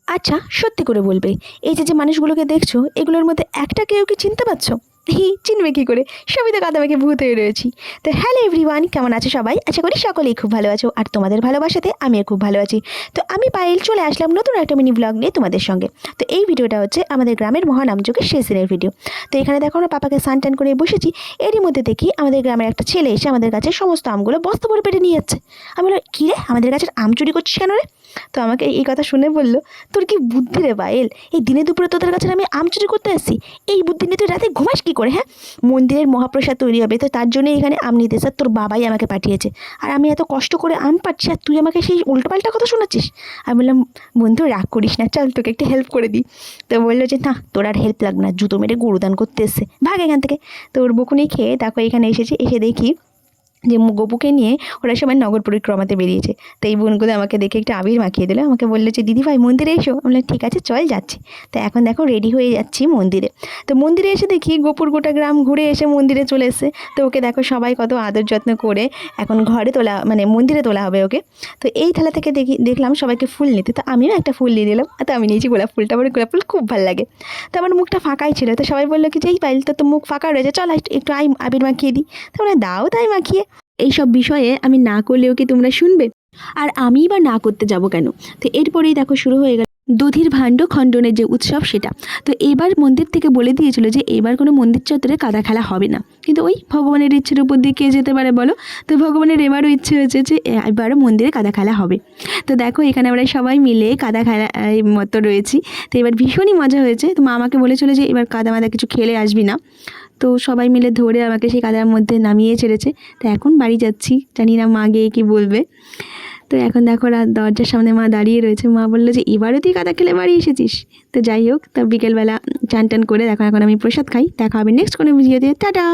আচ্ছা, সত্যি করে বলবে, এই যে যে মানুষগুলোকে দেখছো এগুলোর মধ্যে একটা কেউ কি চিনতে পারছো? চিনবে কী করে, সবই তো কাদা মেখে ভূত হয়ে রয়েছি। তো হ্যালো এভরিওয়ান, কেমন আছো সবাই? আশা করি সকলেই খুব ভালো আছো, আর তোমাদের ভালোবাসাতে আমিও খুব ভালো আছি। তো আমি পায়েল চলে আসলাম নতুন একটা মিনি ব্লগ নিয়ে তোমাদের সঙ্গে। তো এই ভিডিওটা হচ্ছে আমাদের গ্রামের মহানামযজ্ঞের শেষ দিনের ভিডিও। তো এখানে দেখো আমরা পাপাকে স্নান টান করে বসেছি। এরই মধ্যে দেখি আমাদের গ্রামের একটা ছেলে এসে আমাদের কাছে সমস্ত আমগুলো বস্তা ভরে পেটে নিয়ে যাচ্ছে। আমি বললাম, কী রে, আমাদের গাছের আম চুরি করছিস কেন রে? তো আমাকে এই কথা শুনে বললো, তোর কি বুদ্ধি রে পায়েল, এই দিনে দুপুরে তোদের কাছে আমি আম চুরি করতে আসছি? এই বুদ্ধি নিয়ে তুই রাতে ঘুমাস কী করে? হ্যাঁ, মন্দিরের মহাপ্রসাদ তৈরি হবে, তো তার জন্য এখানে আম নিতে স্যার তোর বাবাই আমাকে পাঠিয়েছে। আর আমি এত কষ্ট করে আম পাচ্ছি, আর তুই আমাকে সেই উল্টোপাল্টা কথা শোনাচ্ছিস। আমি বললাম, বন্ধু রাগ করিস না, চল তোকে একটু হেল্প করে দিই। তো বললো যে না, তোর আর হেল্প লাগবে না, জুতো মেরে গরুদান করতে এসছে, ভাগ এখান থেকে। তো ওর বকুনি খেয়ে দেখো এখানে এসেছি, এসে দেখি যে গপুকে নিয়ে ওরা সবাই নগর পরিক্রমাতে বেরিয়েছে। তো এই বোনগুলো আমাকে দেখে একটু আবির মাখিয়ে দিল, আমাকে বললো যে দিদিভাই মন্দিরে এসো। আমি বললাম ঠিক আছে চল যাচ্ছি। তো এখন দেখো রেডি হয়ে যাচ্ছি মন্দিরে। তো মন্দিরে এসে দেখি গপুর গোটা গ্রাম ঘুরে এসে মন্দিরে চলে এসেছে। তো ওকে দেখো সবাই কত আদর যত্ন করে এখন ঘরে তোলা, মানে মন্দিরে তোলা হবে ওকে। তো এই থালা থেকে দেখলাম সবাইকে ফুল নিতে, তো আমিও একটা ফুল নিয়ে দিলাম। তো আমি নিয়েছি গোলাপ ফুলটা, আমার গোলাপ ফুল খুব ভালো লাগে। তো আমার মুখটা ফাঁকাই ছিল, তো সবাই বললো কি যে এই পাইল তো মুখ ফাঁকা রয়েছে, চল একটু আবির মাখিয়ে দিই। তো আমরা দাও তাই মাখিয়ে। এইসব বিষয়ে আমি না করলেও কি তোমরা শুনবে? আর আমি বা না করতে যাব কেন? তো এরপরেই দেখো শুরু হয়ে গেল দধির ভাণ্ড খণ্ডনের যে উৎসব সেটা। তো এবার মন্দির থেকে বলে দিয়েছিল যে এবার কোনো মন্দির চত্বরে কাদা খেলা হবে না, কিন্তু ওই ভগবানের ইচ্ছের উপর দিয়ে কে যেতে পারে বলো। তো ভগবানের এবারও ইচ্ছে হয়েছে যে এবারও মন্দিরে কাদা খেলা হবে। তো দেখো এখানে আমরা সবাই মিলে কাদা খেলা মতো রয়েছি। তো এবার ভীষণই মজা হয়েছে। তো মা আমাকে বলেছিল যে এবার কাদা মাদা কিছু খেলে আসবি না। তো সবাই মিলে ধরে আমাকে সেই কাদার মধ্যে নামিয়ে ছেড়েছে। তো এখন বাড়ি যাচ্ছি, জানি না মা গিয়ে কী বলবে। তো এখন দেখো দরজার সামনে মা দাঁড়িয়ে রয়েছে। মা বললো যে এবারও তুই কাদা খেলে বাড়ি এসেছিস। তো যাই হোক, তা বিকেলবেলা চান টান করে দেখো এখন আমি প্রসাদ খাই। দেখা হবে নেক্সট কোনো ভিডিওতে, টাটা।